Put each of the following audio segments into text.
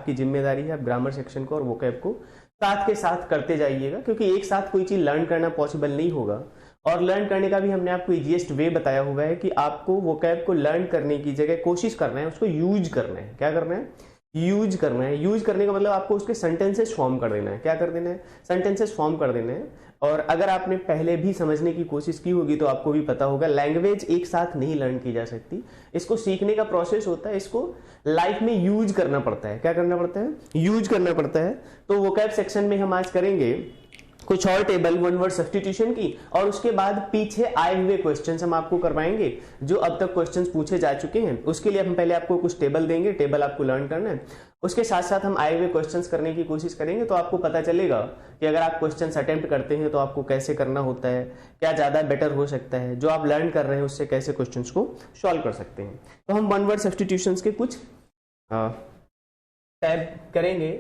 आपकी जिम्मेदारी है, आप ग्रामर सेक्शन को और वोकैब को साथ के साथ करते जाइएगा, क्योंकि एक साथ कोई चीज लर्न करना पॉसिबल नहीं होगा। और लर्न करने का भी हमने आपको इजीएस्ट वे बताया हुआ है कि आपको वोकैब को लर्न करने की जगह कोशिश करना है उसको यूज करना है। क्या करना है? यूज करना है। यूज करने का मतलब आपको उसके सेंटेंसेस फॉर्म कर देना है। क्या कर देना है? सेंटेंसेस फॉर्म कर देना है। और अगर आपने पहले भी समझने की कोशिश की होगी तो आपको भी पता होगा, लैंग्वेज एक साथ नहीं लर्न की जा सकती। इसको सीखने का प्रोसेस होता है, इसको लाइफ में यूज करना पड़ता है। क्या करना पड़ता है? यूज करना पड़ता है। तो वोकैब सेक्शन में हम आज करेंगे कुछ और टेबल, वन वर्ड सब्स्टिट्यूशन की, और उसके बाद पीछे आए हुए क्वेश्चंस हम आपको करवाएंगे जो अब तक क्वेश्चंस पूछे जा चुके हैं। उसके लिए हम पहले आपको कुछ टेबल देंगे, टेबल आपको लर्न करना है, उसके साथ साथ हम आए हुए क्वेश्चंस करने की कोशिश करेंगे। तो आपको पता चलेगा कि अगर आप क्वेश्चंस अटेम्प्ट करते हैं तो आपको कैसे करना होता है, क्या ज्यादा बेटर हो सकता है, जो आप लर्न कर रहे हैं उससे कैसे क्वेश्चंस को सॉल्व कर सकते हैं। तो हम वन वर्ड सब्स्टिट्यूशंस के कुछ टैब करेंगे।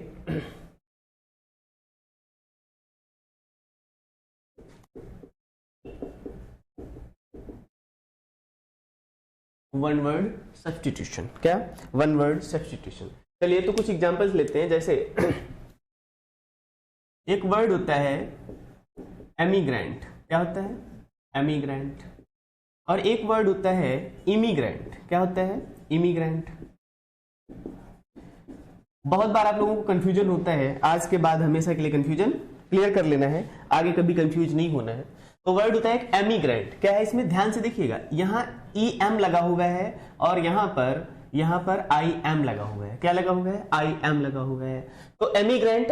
One word substitution. क्या? One word substitution. चलिए तो कुछ एग्जांपल्स लेते हैं। जैसे एक वर्ड होता है एमिग्रेंट। क्या होता है? एमिग्रेंट। और एक वर्ड होता है इमिग्रेंट। क्या होता है? इमिग्रेंट। बहुत बार आप लोगों को कंफ्यूजन होता है, आज के बाद हमेशा के लिए कंफ्यूजन क्लियर कर लेना है, आगे कभी कंफ्यूज नहीं होना है। तो वर्ड होता है एक एमिग्रेंट। क्या है इसमें? ध्यान से देखिएगा, यहाँ ई एम लगा हुआ है और यहाँ पर आई एम लगा हुआ है। क्या लगा हुआ है? आई एम लगा हुआ है। तो एमिग्रेंट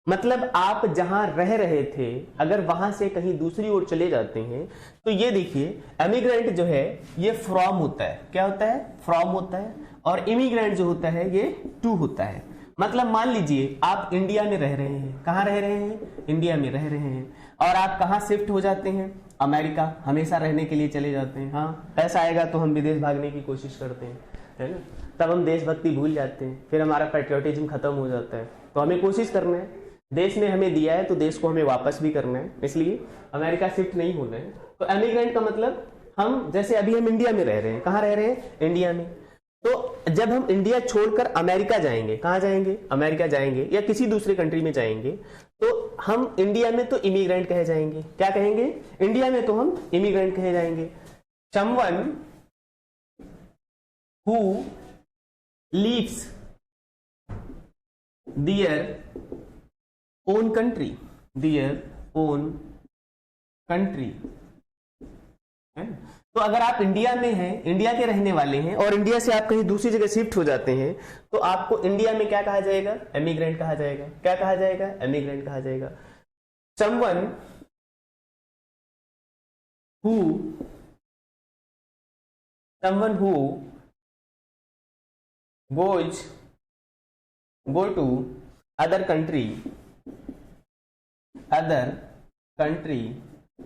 मतलब आप जहां रह रहे थे अगर वहां से कहीं दूसरी ओर चले जाते हैं तो ये देखिए एमिग्रेंट जो है ये फ्रॉम होता है। क्या होता है? फ्रॉम होता है। और इमिग्रेंट जो होता है ये टू होता है। मतलब मान लीजिए आप इंडिया में रह रहे हैं। कहां रह रहे हैं? इंडिया में रह रहे हैं। और आप कहां शिफ्ट हो जाते हैं? अमेरिका। हमेशा रहने के लिए चले जाते हैं। हाँ, पैसा आएगा तो हम विदेश भागने की कोशिश करते हैं, है ना। तब हम देशभक्ति भूल जाते हैं, फिर हमारा पैट्रियोटिज्म खत्म हो जाता है। तो हमें कोशिश करना है, देश ने हमें दिया है तो देश को हमें वापस भी करना है, इसलिए अमेरिका शिफ्ट नहीं होना है। तो एमिग्रेंट का मतलब हम, जैसे अभी हम इंडिया में रह रहे हैं। कहाँ रह रहे हैं? इंडिया में। तो जब हम इंडिया छोड़कर अमेरिका जाएंगे, कहाँ जाएंगे? अमेरिका जाएंगे या किसी दूसरे कंट्री में जाएंगे, तो हम इंडिया में तो इमिग्रेंट कहे जाएंगे। क्या कहेंगे? इंडिया में तो हम इमिग्रेंट कहे जाएंगे। Someone who leaves their own country, their own country, है ना। तो अगर आप इंडिया में हैं, इंडिया के रहने वाले हैं और इंडिया से आप कहीं दूसरी जगह शिफ्ट हो जाते हैं तो आपको इंडिया में क्या कहा जाएगा? एमिग्रेंट कहा जाएगा। क्या कहा जाएगा? एमिग्रेंट कहा जाएगा। Someone who go to other country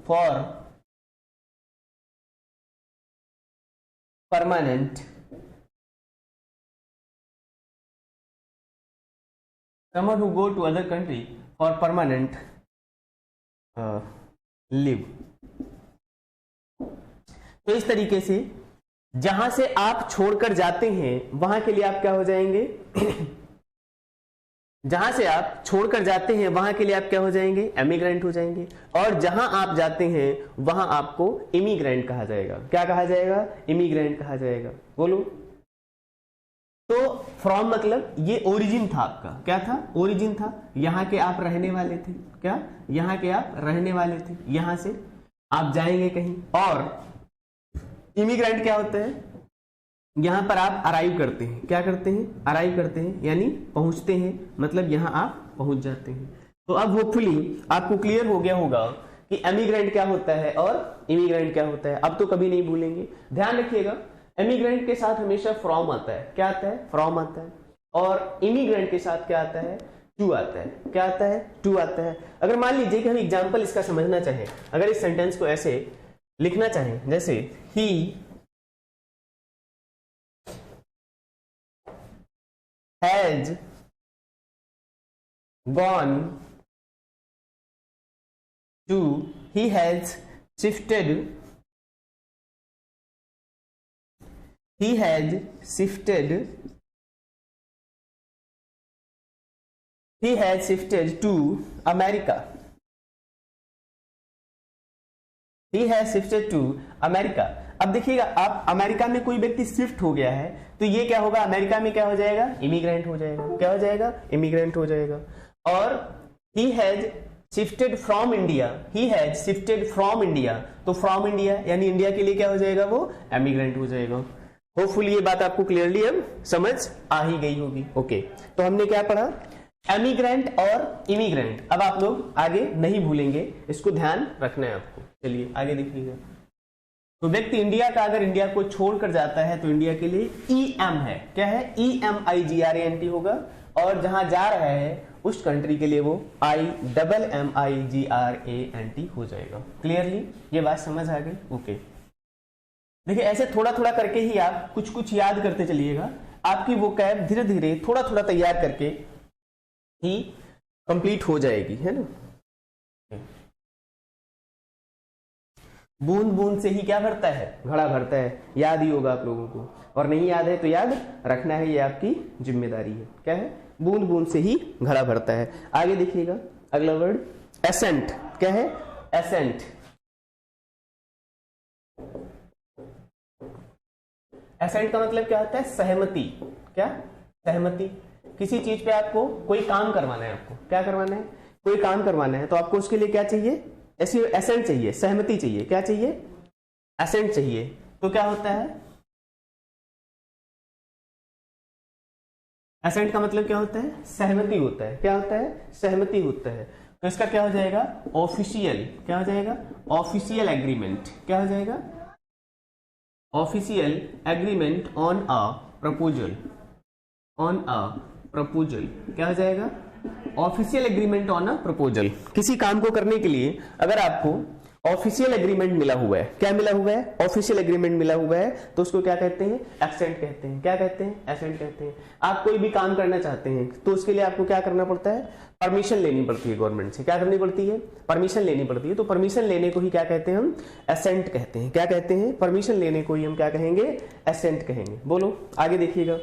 for permanent, someone who go to other country for permanent live। तो इस तरीके से जहां से आप छोड़कर जाते हैं वहां के लिए आप क्या हो जाएंगे? जहां से आप छोड़कर जाते हैं वहां के लिए आप क्या हो जाएंगे? एमिग्रेंट हो जाएंगे। और जहां आप जाते हैं वहां आपको इमिग्रेंट कहा जाएगा। क्या कहा जाएगा? इमिग्रेंट कहा जाएगा। बोलो। तो फ्रॉम मतलब ये ओरिजिन था आपका। क्या था? ओरिजिन था। यहां के आप रहने वाले थे। क्या? यहां के आप रहने वाले थे। यहां से आप जाएंगे कहीं। और इमिग्रेंट क्या होता है? यहां पर आप अराइव करते हैं। क्या करते हैं? अराइव करते हैं, यानी पहुंचते हैं, मतलब यहां आप पहुंच जाते हैं। तो अब होपफुली आपको क्लियर हो गया होगा कि एमिग्रेंट क्या होता है और इमिग्रेंट क्या होता है। अब तो कभी नहीं भूलेंगे। ध्यान रखिएगा, एमिग्रेंट के साथ हमेशा फ्रॉम आता है। क्या आता है? फ्रॉम आता है। और इमिग्रेंट के साथ क्या आता है? टू आता है। क्या आता है? टू आता है। अगर मान लीजिए कि हम एग्जाम्पल इसका समझना चाहें, अगर इस सेंटेंस को ऐसे लिखना चाहें, जैसे ही has gone to, he has shifted he has shifted to America. He has shifted to America. अब देखिएगा, आप अमेरिका में कोई व्यक्ति शिफ्ट हो गया है तो ये क्या होगा, अमेरिका में क्या हो जाएगा, इमिग्रेंट हो जाएगा। क्या हो जाएगा, इमिग्रेंट हो जाएगा। और he has shifted from India, he has shifted from India, तो from India यानी इंडिया के लिए क्या हो जाएगा, वो एमिग्रेंट हो जाएगा। होपफुली ये बात आपको क्लियरली अब समझ आ ही गई होगी। ओके, तो हमने क्या पढ़ा, एमिग्रेंट और इमिग्रेंट। अब आप लोग आगे नहीं भूलेंगे, इसको ध्यान रखना है आपको। चलिए आगे देखिएगा। तो व्यक्ति इंडिया का अगर इंडिया को छोड़कर जाता है तो इंडिया के लिए EM है। क्या है, EMIGRANT होगा। और जहां जा रहा है उस कंट्री के लिए वो IMMIGRANT हो जाएगा। क्लियरली ये बात समझ आ गई। ओके, देखिए ऐसे थोड़ा थोड़ा करके ही आप कुछ कुछ याद करते चलिएगा। आपकी वो कैब धीरे धीरे थोड़ा थोड़ा तैयार करके ही कंप्लीट हो जाएगी, है ना। बूंद बूंद से ही क्या भरता है, घड़ा भरता है। याद ही होगा आप लोगों को, और नहीं याद है तो याद रखना है, ये आपकी जिम्मेदारी है। क्या है, बूंद बूंद से ही घड़ा भरता है। आगे देखिएगा अगला वर्ड एसेंट। क्या है, एसेंट। एसेंट का मतलब क्या होता है, सहमति। क्या, सहमति। किसी चीज पे आपको कोई काम करवाना है, आपको क्या करवाना है, कोई काम करवाना है, तो आपको उसके लिए क्या चाहिए, ऐसी एसेंट चाहिए, सहमति चाहिए। क्या चाहिए, एसेंट चाहिए। तो क्या होता है, एसेंट का मतलब क्या होता है, सहमति होता है। क्या होता है, सहमति होता है। तो इसका क्या हो जाएगा, ऑफिशियल। क्या हो जाएगा, ऑफिशियल एग्रीमेंट। क्या हो जाएगा, official agreement on a proposal. On a proposal क्या हो जाएगा, official agreement on a proposal. किसी काम को करने के लिए अगर आपको ऑफिशियल एग्रीमेंट मिला हुआ है, क्या मिला हुआ है, ऑफिशियल एग्रीमेंट मिला हुआ है, तो उसको क्या कहते हैं, एसेंट कहते हैं। क्या कहते हैं, एसेंट कहते हैं। आप कोई भी काम करना चाहते हैं तो उसके लिए आपको क्या करना पड़ता है, परमिशन लेनी पड़ती है गवर्नमेंट से। क्या करनी पड़ती है, परमिशन लेनी पड़ती है। तो परमिशन लेने को ही क्या कहते हैं, हम एसेंट कहते हैं। क्या कहते हैं, परमिशन लेने को ही हम क्या कहेंगे, एसेंट कहेंगे। बोलो आगे देखिएगा।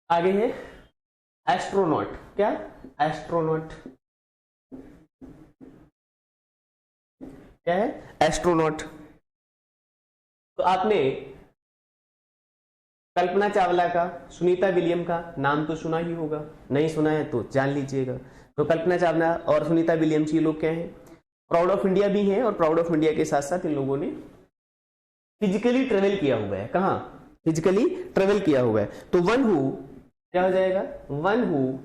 आगे है एस्ट्रोनॉट। क्या, एस्ट्रोनॉट। क्या है, एस्ट्रोनॉट। तो आपने कल्पना चावला का, सुनीता विलियम का नाम तो सुना ही होगा, नहीं सुना है तो जान लीजिएगा। तो कल्पना चावला और सुनीता विलियम्स ये लोग क्या हैं, प्राउड ऑफ इंडिया भी हैं, और प्राउड ऑफ इंडिया के साथ साथ इन लोगों ने फिजिकली ट्रेवल किया हुआ है। कहां, फिजिकली ट्रेवल किया हुआ है। तो वन हु क्या हो जाएगा, one who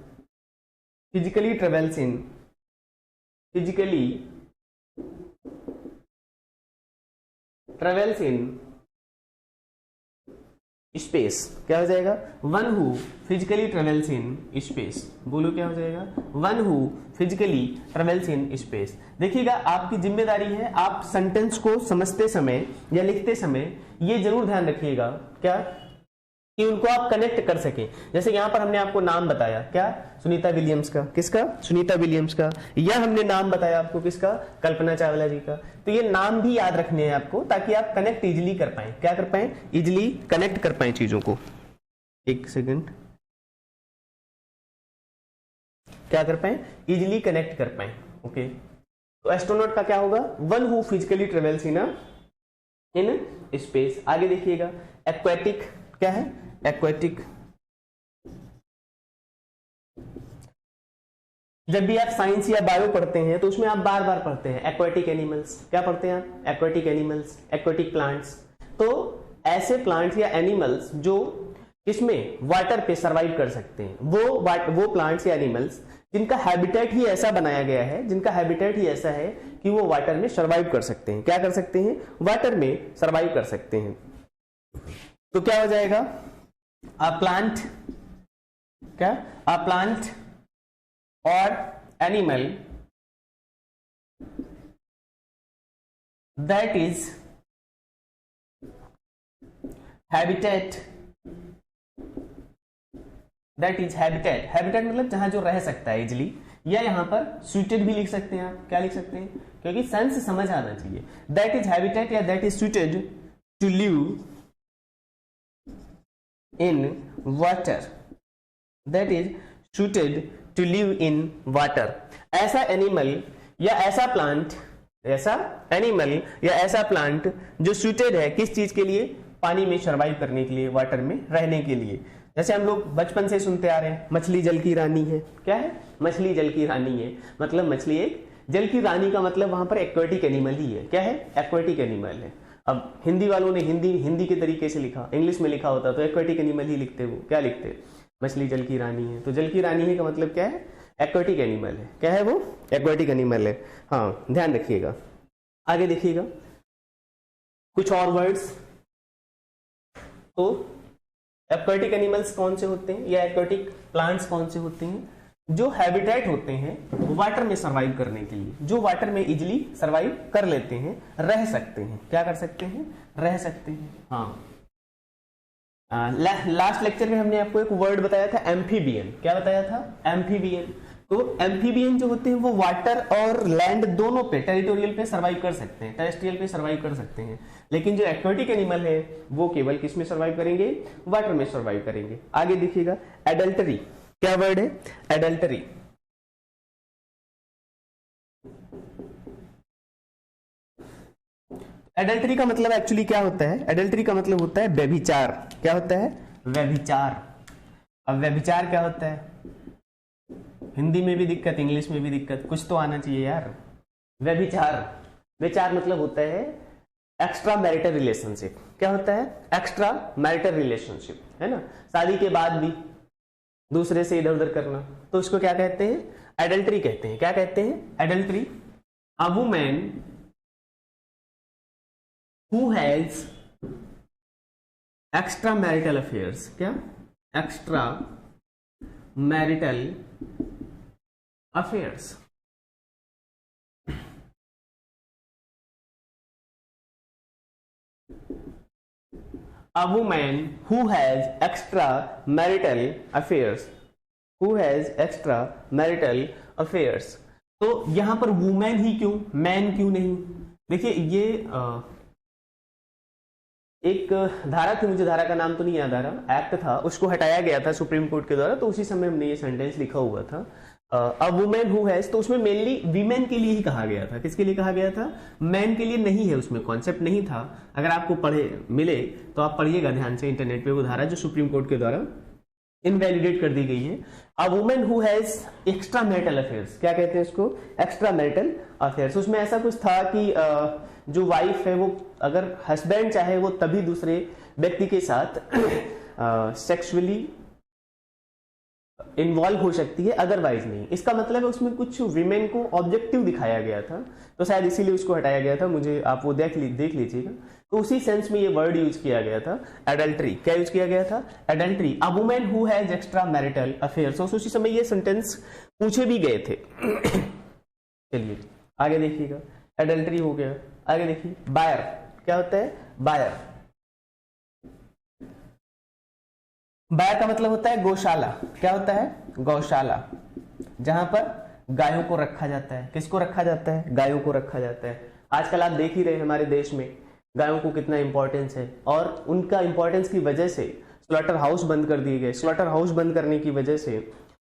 physically travels in, physically travels in space. क्या हो जाएगा, one who physically travels in space. बोलो क्या हो जाएगा, one who physically travels in space. देखिएगा आपकी जिम्मेदारी है, आप सेंटेंस को समझते समय या लिखते समय ये जरूर ध्यान रखिएगा क्या, कि उनको आप कनेक्ट कर सकें। जैसे यहां पर हमने आपको नाम बताया, क्या, सुनीता विलियम्स का। किसका, सुनीता विलियम्स का। या हमने नाम बताया आपको किसका, कल्पना चावला जी का। तो ये नाम भी याद रखने हैं आपको, ताकि आप कनेक्ट इजिली कर पाए। क्या कर पाए, इजिली कनेक्ट कर पाए चीजों को। एक सेकंड, क्या कर पाए, इजिली कनेक्ट कर पाए। ओके, तो एस्ट्रोनॉट का क्या होगा, one who physically travels in space. आगे देखिएगा एक्वेटिक। क्या है, एक्वेटिक। जब भी आप साइंस या बायो पढ़ते हैं तो उसमें आप बार बार पढ़ते हैं एक्वेटिक एनिमल्स। क्या पढ़ते हैं आप, एक्वेटिक एनिमल्स, एक्वेटिक प्लांट्स। तो ऐसे प्लांट्स या एनिमल्स जो इसमें वाटर पे सरवाइव कर सकते हैं, वो प्लांट्स या एनिमल्स जिनका हैबिटेट ही ऐसा बनाया गया है, जिनका हैबिटेट ही ऐसा है कि वो वाटर में सरवाइव कर सकते हैं। क्या कर सकते हैं, वाटर में सरवाइव कर सकते हैं। तो क्या हो जाएगा, अ प्लांट। क्या, अ प्लांट और animal that is habitat, that is habitat. Habitat मतलब जहां जो रह सकता है इजिली, या यहां पर सुइटेड भी लिख सकते हैं आप। क्या लिख सकते हैं, क्योंकि सेंस समझ आना चाहिए। दैट इज हैबिटेट या that is suited to live in water, that is suited to live in water। ऐसा एनिमल या ऐसा प्लांट, ऐसा एनिमल या ऐसा प्लांट जो suited है किस चीज के लिए, पानी में सर्वाइव करने के लिए, वाटर में रहने के लिए। जैसे हम लोग बचपन से सुनते आ रहे हैं मछली जल की रानी है। क्या है? मछली जल की रानी है, मतलब मछली एक जल की रानी का मतलब वहां पर एक्वेटिक एनिमल ही है। क्या है? एक्वेटिक एनिमल है। अब हिंदी वालों ने हिंदी के तरीके से लिखा, इंग्लिश में लिखा होता तो एक्वेटिक एनिमल ही लिखते। वो क्या लिखते? मछली जल की रानी है। तो जल की रानी है का मतलब क्या है? एक्वेटिक एनिमल है। क्या है वो? एक्वेटिक एनिमल है। हाँ, ध्यान रखिएगा। आगे देखिएगा कुछ और वर्ड्स। तो एक्वेटिक एनिमल्स कौन से होते हैं या एक्वेटिक प्लांट्स कौन से होते हैं? जो हैबिटेट होते हैं वाटर में सर्वाइव करने के लिए, जो वाटर में इजिली सर्वाइव कर लेते हैं, रह सकते हैं। क्या कर सकते हैं? रह सकते हैं। हाँ, लास्ट लेक्चर में हमने आपको एक वर्ड बताया था एम्फीबियन। क्या बताया था? एम्फीबियन। तो एम्फीबियन जो होते हैं वो वाटर और लैंड दोनों पे, टेरिटोरियल पे सर्वाइव कर सकते हैं, टेरेस्ट्रियल पे सर्वाइव कर सकते हैं। लेकिन जो एक्वेटिक एनिमल है वो केवल किस में सर्वाइव करेंगे? वाटर में सर्वाइव करेंगे। आगे देखिएगा एडल्टरी। क्या वर्ड है? एडल्टरी। एडल्टरी का मतलब एक्चुअली क्या होता है? एडल्टरी का मतलब होता है व्यभिचार। क्या होता है? व्यभिचार। अब व्यभिचार क्या होता है? हिंदी में भी दिक्कत, इंग्लिश में भी दिक्कत, कुछ तो आना चाहिए यार। व्यभिचार, व्यभिचार मतलब होता है एक्स्ट्रा मैरिटल रिलेशनशिप। क्या होता है? एक्स्ट्रा मैरिटल रिलेशनशिप, है ना? शादी के बाद भी दूसरे से इधर उधर करना, तो उसको क्या कहते हैं? एडल्टरी कहते हैं। क्या कहते हैं? Adultery. A woman who has extramarital affairs। क्या? extra marital affairs। a woman who has extramarital affairs, who has extramarital affairs। तो यहां पर वुमेन ही क्यों, मैन क्यों नहीं? देखिए ये एक धारा थी, मुझे धारा का नाम तो नहीं याद आ रहा, एक्ट था, उसको हटाया गया था सुप्रीम कोर्ट के द्वारा, तो उसी समय हमने ये सेंटेंस लिखा हुआ था अ वुमेन हु हैज। तो उसमें मेनली वीमेन के लिए ही कहा गया था। किसके लिए कहा गया था? मैन के लिए नहीं है, उसमें कॉन्सेप्ट नहीं था। अगर आपको पढ़े मिले तो आप पढ़िएगा ध्यान से इंटरनेट पे वो धारा जो सुप्रीम कोर्ट के द्वारा इनवैलिडेट कर दी गई है। A women who has extra marital affairs. क्या कहते हैं इसको? Extra marital affairs. उसमें ऐसा कुछ था कि जो वाइफ है वो अगर हस्बैंड चाहे वो तभी दूसरे व्यक्ति के साथ सेक्सुअली इन्वॉल्व हो सकती है, अदरवाइज नहीं। इसका मतलब है उसमें कुछ विमेन को ऑब्जेक्टिव दिखाया गया था, तो शायद इसीलिए उसको हटाया गया था। मुझे आप वो देख लीजिएगा। तो उसी सेंस में ये वर्ड यूज किया गया था, एडल्ट्री। क्या यूज किया गया था? Adultery. A women who has extra marital affairs. उसी समय ये सेंटेंस पूछे भी गए थे। चलिए आगे देखिएगा, एडल्ट्री हो गया। आगे देखिए बायर। क्या होता है? बायर। बायर का मतलब होता है गौशाला। क्या होता है? गौशाला, जहां पर गायों को रखा जाता है। किसको रखा जाता है? गायों को रखा जाता है। आजकल आप देख ही रहे हैं हमारे देश में गायों को कितना इंपॉर्टेंस है, और उनका इंपॉर्टेंस की वजह से स्लॉटर हाउस बंद कर दिए गए। स्लॉटर हाउस बंद करने की वजह से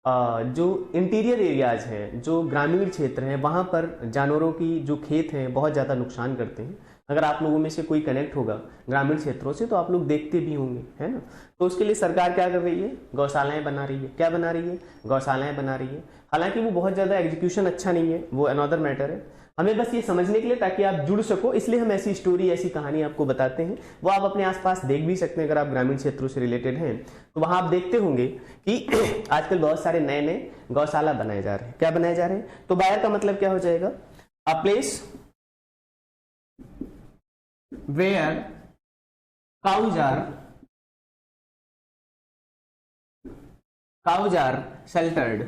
जो इंटीरियर एरियाज हैं, जो ग्रामीण क्षेत्र हैं, वहां पर जानवरों की जो खेत हैं बहुत ज्यादा नुकसान करते हैं। अगर आप लोगों में से कोई कनेक्ट होगा ग्रामीण क्षेत्रों से तो आप लोग देखते भी होंगे, है ना? तो उसके लिए सरकार क्या कर रही है? गौशालाएं बना रही है। क्या बना रही है? गौशालाएं बना रही है। हालांकि वो बहुत ज्यादा एग्जीक्यूशन अच्छा नहीं है, वो अनदर मैटर है। हमें बस ये समझने के लिए, ताकि आप जुड़ सको, इसलिए हम ऐसी स्टोरी, ऐसी कहानी आपको बताते हैं। वो आप अपने आसपास देख भी सकते हैं अगर आप ग्रामीण क्षेत्रों से रिलेटेड हैं। तो वहां आप देखते होंगे कि आजकल बहुत सारे नए नए गौशाला बनाए जा रहे हैं। क्या बनाए जा रहे हैं? तो बायर का मतलब क्या हो जाएगा? A place where cows are sheltered।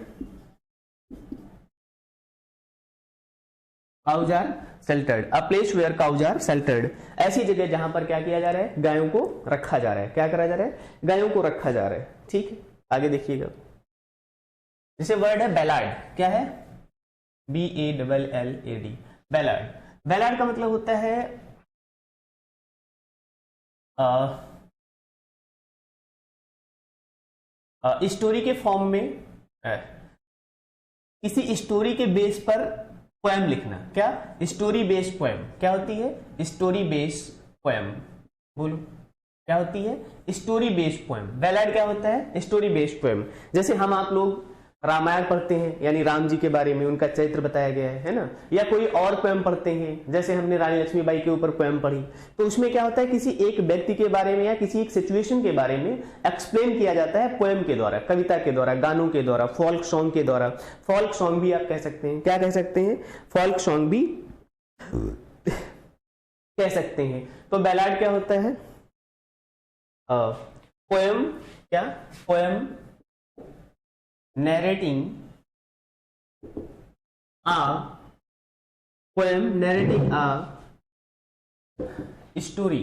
cows are sheltered। a place where cows are sheltered। ऐसी जगह जहां पर क्या किया जा रहा है? गायों को रखा जा रहा है। क्या करा जा रहा है? गायों को रखा जा रहा है। ठीक है, आगे देखिएगा। जैसे वर्ड है बेलार्ड। क्या है? BALLAD। बेलार्ड। बेलार्ड का मतलब होता है स्टोरी के फॉर्म में किसी स्टोरी के बेस पर पोएम लिखना। क्या? Story based poem. क्या होती है? Story based poem. बोलो क्या होती है? Story based poem. बैलाड क्या होता है? Story based poem. जैसे हम आप लोग रामायण पढ़ते हैं, यानी राम जी के बारे में उनका चरित्र बताया गया है ना, या कोई और पोएम पढ़ते हैं, जैसे हमने रानी लक्ष्मीबाई के ऊपर पोएम पढ़ी, तो उसमें क्या होता है, किसी एक व्यक्ति के बारे में या किसी एक सिचुएशन के बारे में एक्सप्लेन किया जाता है पोएम के द्वारा, कविता के द्वारा, गानों के द्वारा, फोल्क सॉन्ग के द्वारा। फोल्क सॉन्ग भी आप कह सकते हैं। क्या कह सकते हैं? फोल्क सॉन्ग भी कह सकते हैं। तो बैलाड क्या होता है? पोएम। क्या? Poem narrating a story।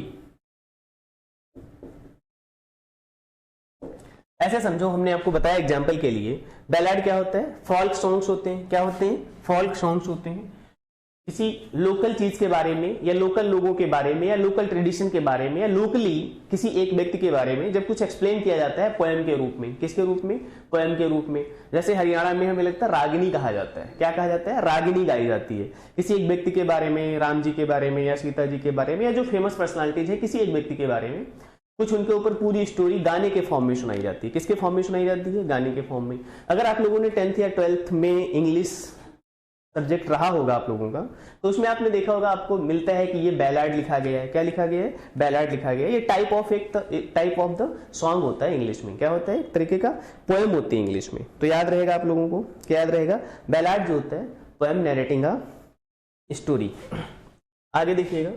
ऐसे समझो, हमने आपको बताया एग्जाम्पल के लिए, बैलाड क्या होता है? फोल्क सॉन्ग्स होते हैं। क्या होते हैं? फोल्क सॉन्ग्स होते हैं। किसी लोकल चीज के बारे में या लोकल लोगों के बारे में या लोकल ट्रेडिशन के बारे में या लोकली किसी एक व्यक्ति के बारे में जब कुछ एक्सप्लेन किया जाता है पोएम के रूप में। किसके रूप में? पोएम के रूप में। जैसे हरियाणा में हमें लगता है रागिनी कहा जाता है। क्या कहा जाता है? रागिनी गाई जाती है किसी एक व्यक्ति के बारे में, राम जी के बारे में या सीता जी के बारे में, या जो फेमस पर्सनालिटीज है किसी एक व्यक्ति के बारे में, कुछ उनके ऊपर पूरी स्टोरी गाने के फॉर्म में सुनाई जाती है। किसके फॉर्म में सुनाई जाती है? गाने के फॉर्म में। अगर आप लोगों ने 10th या 12th में इंग्लिश सब्जेक्ट रहा होगा आप लोगों का, तो उसमें आपने देखा होगा, आपको मिलता है कि ये बैलाड लिखा गया है। क्या लिखा गया है? बैलाड लिखा गया है। ये टाइप ऑफ द सॉन्ग होता है इंग्लिश में। क्या होता है? एक तरीके का पोएम होती है इंग्लिश में। तो याद रहेगा आप लोगों को, क्या याद रहेगा? बैलाड जो होता है पोएम नैरेटिंग अ स्टोरी। आगे देखिएगा,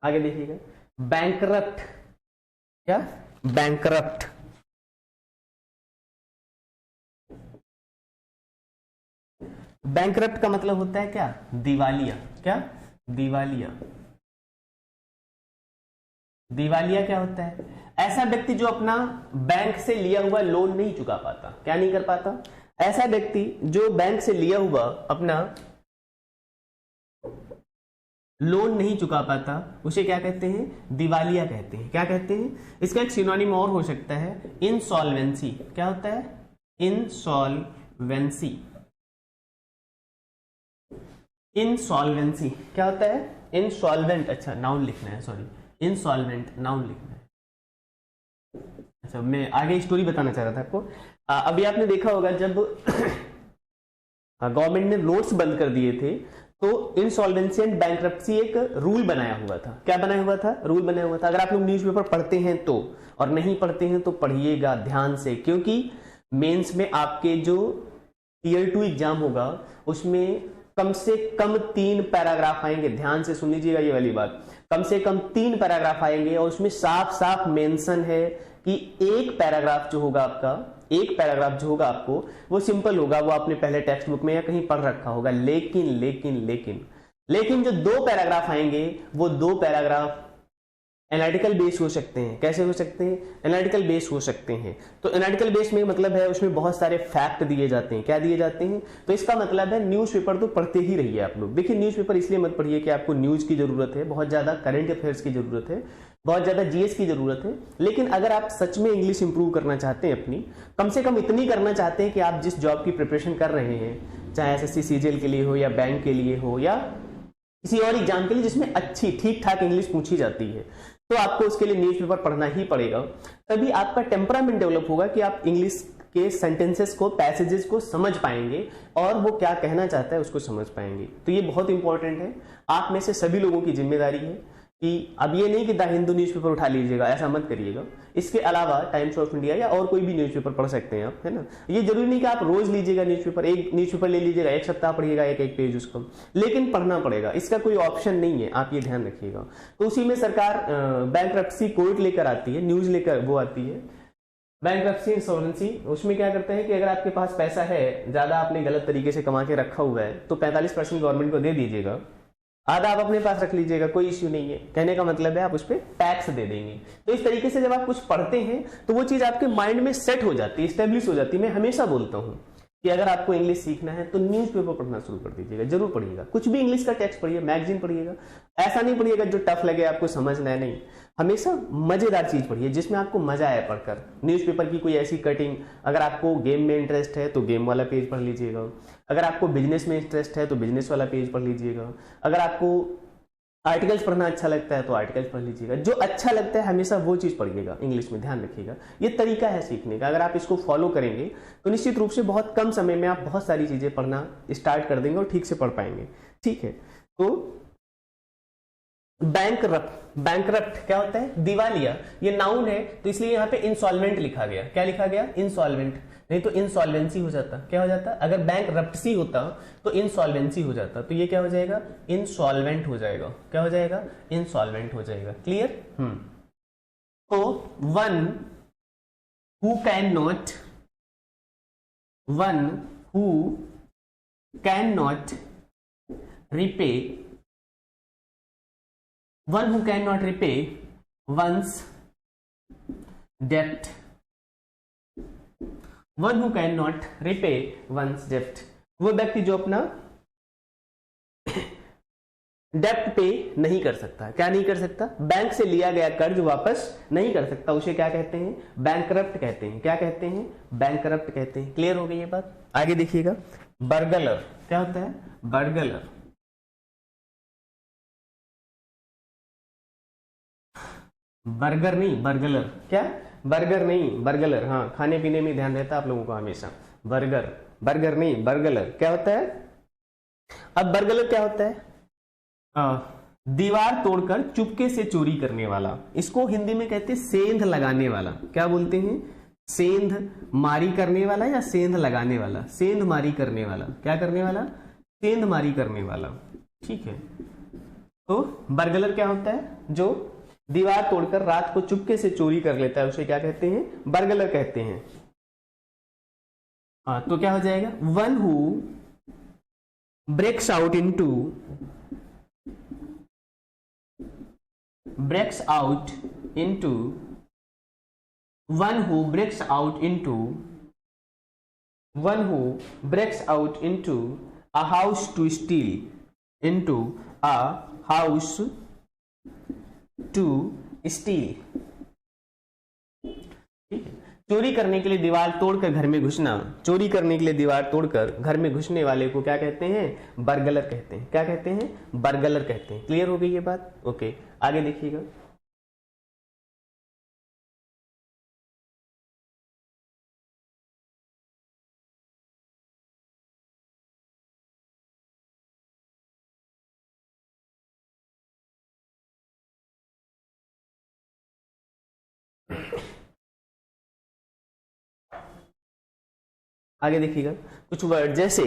आगे देखिएगा, बैंकरप्ट। क्या? बैंकरप्ट। बैंकरप्ट का मतलब होता है क्या? दिवालिया। क्या? दिवालिया। दिवालिया क्या होता है? ऐसा व्यक्ति जो अपना बैंक से लिया हुआ लोन नहीं चुका पाता। क्या नहीं कर पाता? ऐसा व्यक्ति जो बैंक से लिया हुआ अपना लोन नहीं चुका पाता, उसे क्या कहते हैं? दिवालिया कहते हैं। क्या कहते हैं? इसका एक सिनोनिम और हो सकता है इंसॉल्वेंसी। क्या होता है? इंसॉल्वेंसी। इंसॉल्वेंसी क्या होता है? इंसॉल्वेंट। अच्छा, नाउन लिखना है, सॉरी, इंसॉल्वेंट नाउन लिखना है। अच्छा, मैं आगे स्टोरी बताना चाह रहा था आपको। अभी आपने देखा होगा जब गवर्नमेंट ने नोट्स बंद कर दिए थे, तो इंसॉल्वेंसी एंड बैंक्रप्सी एक रूल बनाया हुआ था। क्या बनाया हुआ था? रूल बनाया हुआ था। अगर आप लोग न्यूज़पेपर पढ़ते हैं तो, और नहीं पढ़ते हैं तो पढ़िएगा ध्यान से, क्योंकि मेंस में आपके जो टियर 2 एग्जाम होगा उसमें कम से कम 3 पैराग्राफ आएंगे। ध्यान से सुन लीजिएगा ये वाली बात, कम से कम 3 पैराग्राफ आएंगे, और उसमें साफ साफ मेंशन है कि एक पैराग्राफ जो होगा आपका, एक पैराग्राफ जो होगा आपको वो सिंपल होगा, वो आपने पहले टेक्स्ट बुक में या कहीं पढ़ रखा होगा। लेकिन लेकिन लेकिन लेकिन जो 2 पैराग्राफ आएंगे वो 2 पैराग्राफ एनालिटिकल बेस हो सकते हैं। कैसे हो सकते हैं? एनालिटिकल बेस हो सकते हैं। तो एनालिटिकल बेस में मतलब है उसमें बहुत सारे फैक्ट दिए जाते हैं। क्या दिए जाते हैं? तो इसका मतलब है न्यूज़पेपर तो पढ़ते ही रहिए आप लोग। देखिए, न्यूज़पेपर इसलिए मत पढ़िए कि आपको न्यूज़ की जरूरत है, बहुत ज्यादा करंट अफेयर्स की जरूरत है, बहुत ज्यादा जीएस की जरूरत है। लेकिन अगर आप सच में इंग्लिश इंप्रूव करना चाहते हैं अपनी, कम से कम इतनी करना चाहते हैं कि आप जिस जॉब की प्रिपरेशन कर रहे हैं, चाहे एसएससी सीजीएल के लिए हो या बैंक के लिए हो या किसी और एग्जाम के लिए जिसमें अच्छी ठीक ठाक इंग्लिश पूछी जाती है, तो आपको उसके लिए न्यूज़पेपर पढ़ना ही पड़ेगा। तभी आपका टेम्परामेंट डेवलप होगा कि आप इंग्लिश के सेंटेंसेस को, पैसेजेस को समझ पाएंगे और वो क्या कहना चाहता है उसको समझ पाएंगे। तो ये बहुत इंपॉर्टेंट है। आप में से सभी लोगों की जिम्मेदारी है कि अब ये नहीं कि द हिंदू न्यूज़पेपर उठा लीजिएगा, ऐसा मत करिएगा। इसके अलावा टाइम्स ऑफ इंडिया या और कोई भी न्यूज़पेपर पढ़ सकते हैं आप, है ना। ये जरूरी नहीं कि आप रोज लीजिएगा न्यूज़पेपर, एक न्यूज़पेपर ले लीजिएगा, एक सप्ताह पढ़िएगा एक पेज उसको, लेकिन पढ़ना पड़ेगा। इसका कोई ऑप्शन नहीं है, आप ये ध्यान रखिएगा। तो उसी में सरकार बैंक्रप्सी कोर्ट लेकर आती है, न्यूज लेकर वो आती है, बैंकरप्सी इंसॉल्वेंसी, उसमें क्या करते हैं कि अगर आपके पास पैसा है ज्यादा, आपने गलत तरीके से कमा के रखा हुआ है, तो 45% गवर्नमेंट को दे दीजिएगा, आधा आप अपने पास रख लीजिएगा, कोई इश्यू नहीं है। कहने का मतलब है आप उस पर टैक्स दे देंगे। तो इस तरीके से जब आप कुछ पढ़ते हैं तो वो चीज आपके माइंड में सेट हो जाती है, स्टेब्लिश हो जाती है। मैं हमेशा बोलता हूँ कि अगर आपको इंग्लिश सीखना है तो न्यूज़पेपर पढ़ना शुरू कर दीजिएगा, जरूर पढ़िएगा, कुछ भी इंग्लिश का टेक्स्ट पढ़िए, मैगजीन पढ़िएगा। ऐसा नहीं पढ़िएगा जो टफ लगे आपको समझना है, नहीं, हमेशा मजेदार चीज पढ़िए जिसमें आपको मजा आए पढ़कर। न्यूज़पेपर की कोई ऐसी कटिंग, अगर आपको गेम में इंटरेस्ट है तो गेम वाला पेज पढ़ लीजिएगा, अगर आपको बिजनेस में इंटरेस्ट है तो बिजनेस वाला पेज पढ़ लीजिएगा, अगर आपको आर्टिकल्स पढ़ना अच्छा लगता है तो आर्टिकल्स पढ़ लीजिएगा। जो अच्छा लगता है हमेशा वो चीज पढ़िएगा इंग्लिश में, ध्यान रखिएगा। ये तरीका है सीखने का, अगर आप इसको फॉलो करेंगे तो निश्चित रूप से बहुत कम समय में आप बहुत सारी चीजें पढ़ना स्टार्ट कर देंगे और ठीक से पढ़ पाएंगे। ठीक है, तो बैंकरप्ट क्या होता है? दिवालिया। ये नाउन है तो इसलिए यहाँ पे इंसॉल्वेंट लिखा गया। क्या लिखा गया? इंसॉल्वेंट, नहीं तो इंसॉल्वेंसी हो जाता। क्या हो जाता? अगर बैंकरप्सी होता तो इंसॉल्वेंसी हो जाता, तो ये क्या हो जाएगा? इंसॉल्वेंट हो जाएगा। क्या हो जाएगा? इंसॉल्वेंट हो जाएगा। क्लियर? तो one who can not repay one who cannot repay one's debt, one who cannot repay one's debt, वो व्यक्ति जो अपना डेप्ट पे नहीं कर सकता। क्या नहीं कर सकता? बैंक से लिया गया कर्ज वापस नहीं कर सकता, उसे क्या कहते हैं? बैंकरप्ट कहते हैं। क्या कहते हैं? बैंकरप्ट कहते हैं। क्लियर हो गई ये बात? आगे देखिएगा, बर्गलर। क्या होता है? बर्गलर, बर्गर नहीं बर्गलर। क्या? बर्गर नहीं बर्गलर। हाँ, खाने पीने में ध्यान रहता है आप लोगों को हमेशा। बर्गर नहीं बर्गलर। क्या होता है? अब बर्गलर क्या होता है? दीवार तोड़कर चुपके से चोरी करने वाला। इसको हिंदी में कहते हैं सेंध लगाने वाला। क्या बोलते हैं? सेंध मारी करने वाला या सेंध लगाने वाला? सेंध मारी करने वाला। क्या करने वाला? सेंध मारी करने वाला। ठीक है, तो बर्गलर क्या होता है? जो दीवार तोड़कर रात को चुपके से चोरी कर लेता है, उसे क्या कहते हैं? बर्गलर कहते हैं। तो क्या हो जाएगा? One who breaks out into one who breaks out into a house to steal, ठीक है, चोरी करने के लिए दीवार तोड़कर घर में घुसना। चोरी करने के लिए दीवार तोड़कर घर में घुसने वाले को क्या कहते हैं? बर्गलर कहते हैं। क्या कहते हैं? बर्गलर कहते हैं। क्लियर हो गई ये बात? ओके, आगे देखिएगा, आगे देखिएगा कुछ वर्ड, जैसे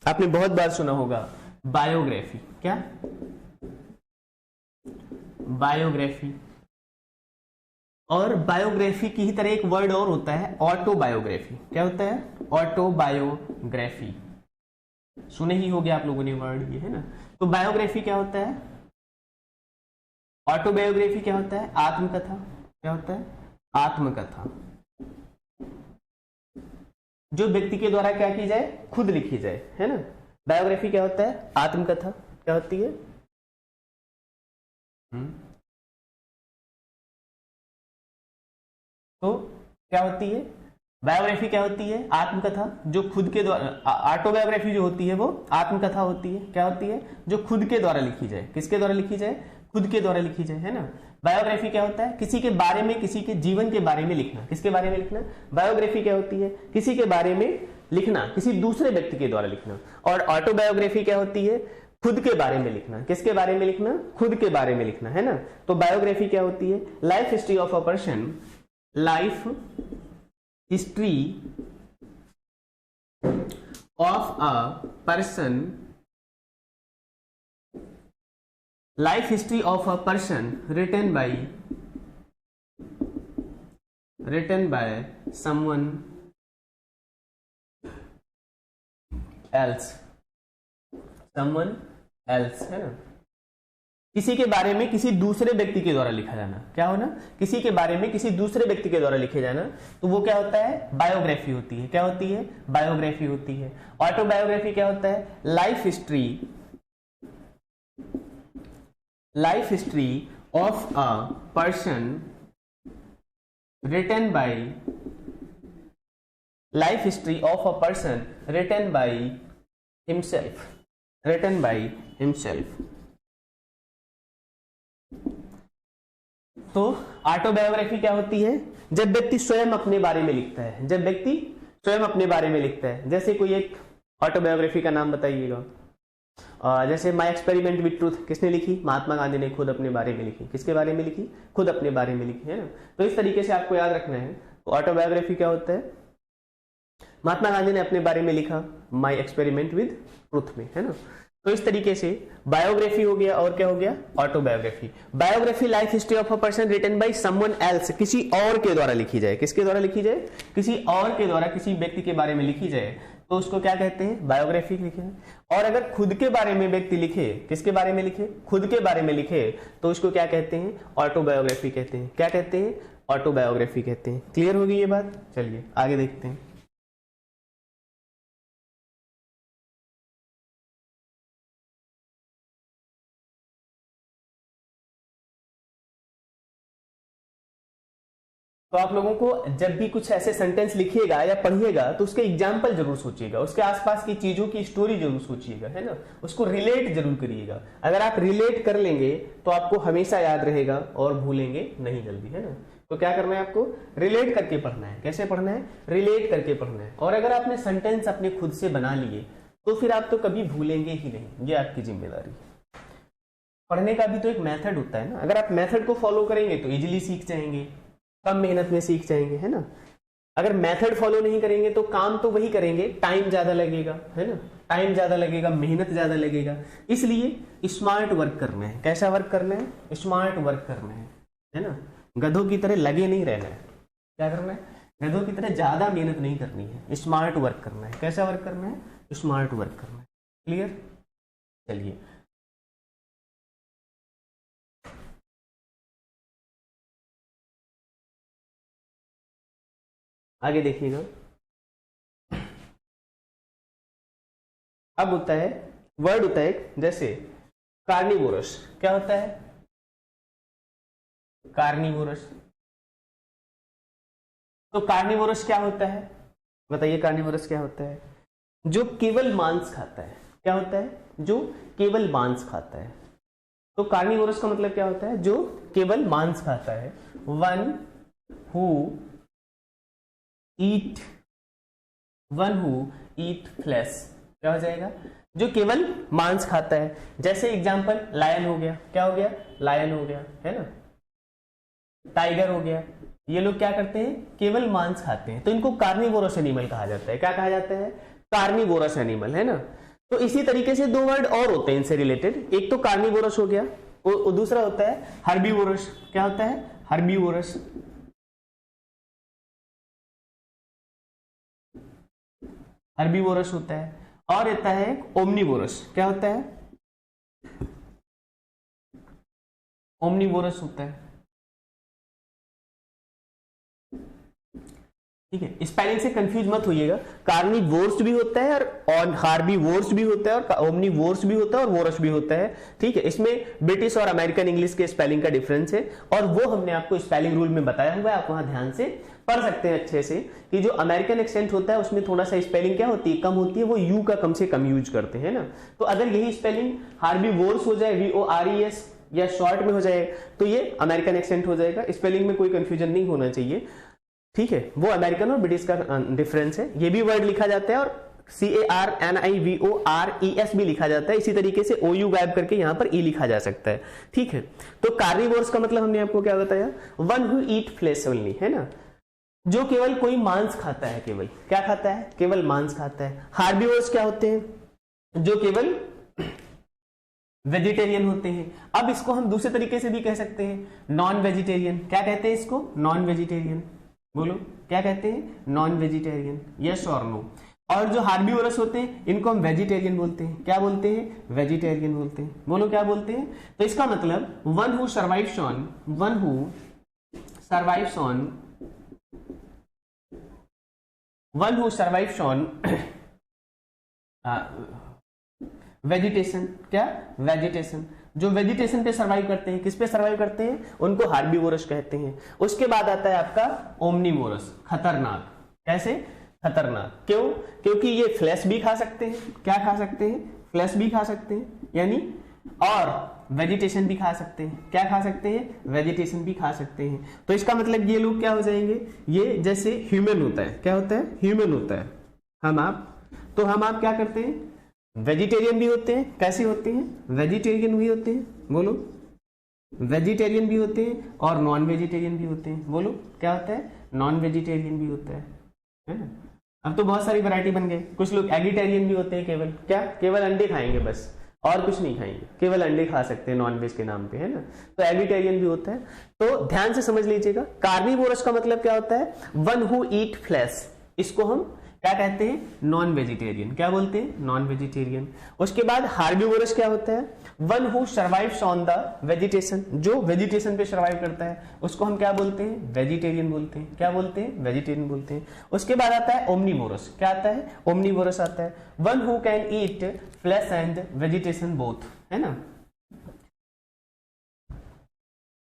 आपने बहुत बार सुना होगा बायोग्राफी। क्या? बायोग्राफी। और बायोग्राफी की ही तरह एक वर्ड और होता है ऑटोबायोग्राफी। क्या होता है? ऑटोबायोग्राफी। सुने ही होंगे आप लोगों ने वर्ड, ये है ना। तो बायोग्राफी क्या होता है? ऑटोबायोग्राफी क्या होता है? आत्मकथा। क्या होता है? आत्मकथा। जो व्यक्ति के द्वारा क्या की जाए? खुद लिखी जाए, है ना। बायोग्राफी क्या होता है? आत्मकथा। क्या होती है? तो क्या होती है? बायोग्राफी क्या होती है? आत्मकथा। जो खुद के द्वारा, ऑटोबायोग्राफी जो होती है वो आत्मकथा होती है। क्या होती है? जो खुद के द्वारा लिखी जाए। किसके द्वारा लिखी जाए? खुद के द्वारा लिखी जाए, है ना। बायोग्राफी क्या होता है? किसी के बारे में, किसी के जीवन के बारे में लिखना। किसके बारे में लिखना? बायोग्राफी क्या होती है? किसी के बारे में लिखना, किसी दूसरे व्यक्ति के द्वारा लिखना। और ऑटोबायोग्राफी क्या होती है? खुद के बारे में लिखना। किसके बारे में लिखना? खुद के बारे में लिखना, है ना। तो बायोग्राफी क्या होती है? Life history of a person, life history of a person, life history of a person written by written by someone else, someone else, है ना, किसी के बारे में किसी दूसरे व्यक्ति के द्वारा लिखा जाना, क्या होना, किसी के बारे में किसी दूसरे व्यक्ति के द्वारा लिखे जाना, तो वो क्या होता है, बायोग्राफी होती है। क्या होती है, बायोग्राफी होती है। ऑटोबायोग्राफी क्या होता है, life history of a person written by, life history of a person written by himself, written by himself. तो ऑटोबायोग्राफी क्या होती है, जब व्यक्ति स्वयं अपने बारे में लिखता है, जब व्यक्ति स्वयं अपने बारे में लिखता है। जैसे कोई एक ऑटोबायोग्राफी का नाम बताइएगा। जैसे माय एक्सपेरिमेंट विद ट्रूथ किसने लिखी, महात्मा गांधी ने खुद अपने बारे में लिखी। किसके बारे में लिखी, खुद अपने बारे में लिखी, है ना। तो इस तरीके से आपको याद रखना है। तो ऑटोबायोग्राफी क्या होता है, महात्मा गांधी ने अपने बारे में लिखा माय एक्सपेरिमेंट विद ट्रूथ में, है ना। तो इस तरीके से बायोग्राफी हो गया और क्या हो गया, autobiography. Biography life history of a person written by someone else, किसी और के द्वारा लिखी जाए। किसके द्वारा लिखी जाए, किसी और के द्वारा किसी व्यक्ति के बारे में लिखी जाए तो उसको क्या कहते हैं, बायोग्राफी लिखे। और अगर खुद के बारे में व्यक्ति लिखे, किसके बारे में लिखे, खुद के बारे में लिखे, तो उसको क्या कहते हैं, ऑटोबायोग्राफी कहते हैं। क्या कहते हैं, ऑटोबायोग्राफी कहते हैं। क्लियर होगी ये बात। चलिए आगे देखते हैं। तो आप लोगों को जब भी कुछ ऐसे सेंटेंस लिखिएगा या पढ़िएगा तो उसके एग्जाम्पल जरूर सोचिएगा, उसके आसपास की चीजों की स्टोरी जरूर सोचिएगा, है ना, उसको रिलेट जरूर करिएगा। अगर आप रिलेट कर लेंगे तो आपको हमेशा याद रहेगा और भूलेंगे नहीं जल्दी, है ना। तो क्या करना है, आपको रिलेट करके पढ़ना है। कैसे पढ़ना है, रिलेट करके पढ़ना है। और अगर आपने सेंटेंस अपने खुद से बना लिए तो फिर आप तो कभी भूलेंगे ही नहीं, ये आपकी जिम्मेदारी है। पढ़ने का भी तो एक मेथड होता है ना, अगर आप मेथड को फॉलो करेंगे तो इजीली सीख जाएंगे, कम मेहनत में सीख जाएंगे, है ना। अगर मेथड फॉलो नहीं करेंगे तो काम तो वही करेंगे, टाइम ज्यादा लगेगा, है ना, टाइम ज्यादा लगेगा, मेहनत ज्यादा लगेगा। इसलिए स्मार्ट वर्क करना है। कैसा वर्क करना है, स्मार्ट वर्क करना है ना। गधों की तरह लगे नहीं रहना है। क्या करना है, गधों की तरह ज्यादा मेहनत नहीं करनी है, स्मार्ट वर्क करना है। कैसा वर्क करना है, स्मार्ट वर्क करना है। क्लियर। चलिए आगे देखिएगा। अब होता है वर्ड होता है जैसे कार्निवोरस। क्या होता है, कार्निवोरस। तो कार्निवोरस क्या होता है, बताइए, कार्निवोरस क्या होता है, जो केवल मांस खाता है। क्या होता है, जो केवल मांस खाता है। तो कार्निवोरस का मतलब क्या होता है, जो केवल मांस खाता है। One who eat flash. क्या हो जाएगा, जो केवल मांस खाता है। जैसे एग्जांपल लायन हो गया। क्या हो गया, लायन हो गया, है ना, टाइगर हो गया। ये लोग क्या करते हैं, केवल मांस खाते हैं, तो इनको कार्निवोरस एनिमल कहा जाता है। क्या कहा जाता है, कार्निवोरस एनिमल, है ना। तो इसी तरीके से दो वर्ड और होते हैं इनसे रिलेटेड। एक तो कार्निवोरस हो गया और दूसरा होता है हर्बीवोरस। क्या होता है, हर्बीवोरस। हर्बीवोरस होता है। और रहता है ओमनीवोरस। क्या होता है, ओमनीवोरस होता है। ठीक है, स्पेलिंग से कंफ्यूज मत होइएगा। कार्निवोर्स भी होता है और हार्बीवोर्स भी होता है और ओमनीवोर्स भी होता है और वोरस भी होता है। ठीक है, इसमें ब्रिटिश और अमेरिकन इंग्लिश के स्पेलिंग का डिफरेंस है और वो हमने आपको स्पेलिंग रूल में बताया हुआ है। आप वहां ध्यान से पढ़ सकते हैं अच्छे से कि जो अमेरिकन एक्सेंट होता है उसमें थोड़ा सा स्पेलिंग क्या होती है, कम होती है, वो यू का कम से कम यूज करते हैं ना। तो अगर यही स्पेलिंग हार्बीवोर्स हो जाए, VORES, या शॉर्ट में हो जाए तो ये अमेरिकन एक्सेंट हो जाएगा। स्पेलिंग में कोई कंफ्यूजन नहीं होना चाहिए। ठीक है, वो अमेरिकन और ब्रिटिश का डिफरेंस है। ये भी वर्ड लिखा जाता है और CARNIVORES भी लिखा जाता है। इसी तरीके से OU गायब करके यहां पर E लिखा जा सकता है। ठीक है, तो कार्निवोर्स का मतलब हमने आपको क्या बताया, one who eat flesh only, है ना, जो केवल कोई मांस खाता है। केवल क्या खाता है, केवल मांस खाता है। हार्बीवोर्स क्या होते हैं, जो केवल वेजिटेरियन होते हैं। अब इसको हम दूसरे तरीके से भी कह सकते हैं, नॉन वेजिटेरियन। क्या कहते हैं इसको, नॉन वेजिटेरियन। बोलो क्या कहते हैं, नॉन वेजिटेरियन, यस और नो। और जो हार्बीवोरस होते हैं इनको हम वेजिटेरियन बोलते हैं, क्या बोलते हैं, वेजिटेरियन बोलते हैं। बोलो क्या बोलते हैं। तो इसका मतलब one who survives on vegetation, क्या, वेजिटेशन, जो वेजिटेशन पे सर्वाइव करते हैं, किस पे सर्वाइव करते हैं, उनको हार्बीवोरस कहते हैं। उसके बाद आता है आपका ओमनीवोरस, खतरनाक। कैसे, खतरनाक, क्यों, क्योंकि ये फ्लैश भी खा सकते हैं, क्या खा सकते हैं, फ्लैश भी खा सकते हैं यानी, और वेजिटेशन भी खा सकते हैं, क्या खा सकते हैं, वेजिटेशन भी खा सकते हैं। तो इसका मतलब ये लोग क्या हो जाएंगे, ये जैसे ह्यूमन होता है, क्या होता है, ह्यूमन होता है, हम आप क्या करते हैं, वेजिटेरियन भी होते हैं, कैसे होते हैं, वेजिटेरियन भी होते हैं, बोलो, वेजिटेरियन भी होते हैं और नॉन वेजिटेरियन भी होते हैं। बोलो क्या होता है, नॉन वेजिटेरियन भी होता है ना। अब तो बहुत सारी वैरायटी बन गए। कुछ लोग एगिटेरियन भी होते हैं, केवल क्या, केवल अंडे खाएंगे बस, और कुछ नहीं खाएंगे, केवल अंडे खा सकते हैं नॉन वेज के नाम पे, है ना। तो एगिटेरियन भी होता है। तो ध्यान से समझ लीजिएगा, कार्निवोरस का मतलब क्या होता है, वन हु ईट फ्लैश, इसको हम क्या कहते हैं, नॉन वेजिटेरियन, क्या बोलते हैं, नॉन वेजिटेरियन। उसके बाद हार्बीवोरस क्या होता है, one who survives on the vegetation, जो वेजिटेशन पे सर्वाइव करता है, उसको हम क्या बोलते हैं, वेजिटेरियन बोलते हैं, क्या बोलते हैं, वेजिटेरियन बोलते हैं। उसके बाद आता है ओमनीवोरस, क्या आता है, ओमनीवोरस आता है, one who can eat flash and vegetation both, है ना।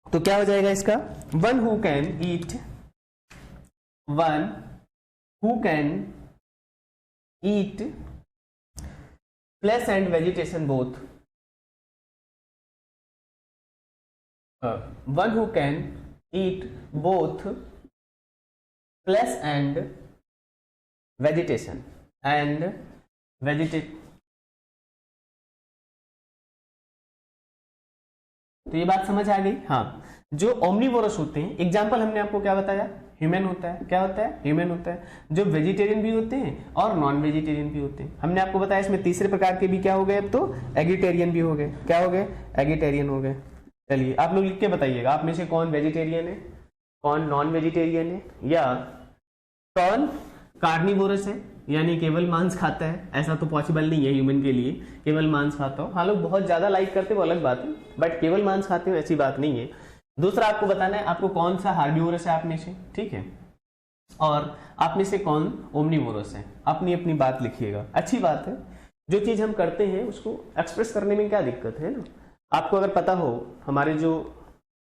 तो क्या हो जाएगा इसका, one who can eat flesh and vegetation both. One who can eat both flesh and vegetation तो ये बात समझ आ गई। हाँ, जो ओमनीवोरस होते हैं, एग्जाम्पल हमने आपको क्या बताया, ह्यूमन होता है, क्या होता है, ह्यूमन होता है। जो वेजिटेरियन भी होते हैं और नॉन वेजिटेरियन भी होते हैं। हमने आपको बताया इसमें तीसरे प्रकार के भी क्या हो गए, अब तो एगिटेरियन भी हो गए, क्या हो गए, एगिटेरियन हो गए। चलिए आप लोग लिख के बताइएगा, आप में से कौन वेजिटेरियन है, कौन नॉन वेजिटेरियन है, या कौन कार्निवोरस है यानी केवल मांस खाता है। ऐसा तो पॉसिबल नहीं है ह्यूमन के लिए केवल मांस खाता हो। हाँ, लोग बहुत ज्यादा लाइक करते हो अलग बात है, बट केवल मांस खाते हो ऐसी बात नहीं है। दूसरा आपको बताना है आपको कौन सा हार्बीवोरस है आप में से, ठीक है, और आप में से कौन ओमनीवोरस है। अपनी अपनी बात लिखिएगा, अच्छी बात है। जो चीज हम करते हैं उसको एक्सप्रेस करने में क्या दिक्कत है ना। आपको अगर पता हो हमारे जो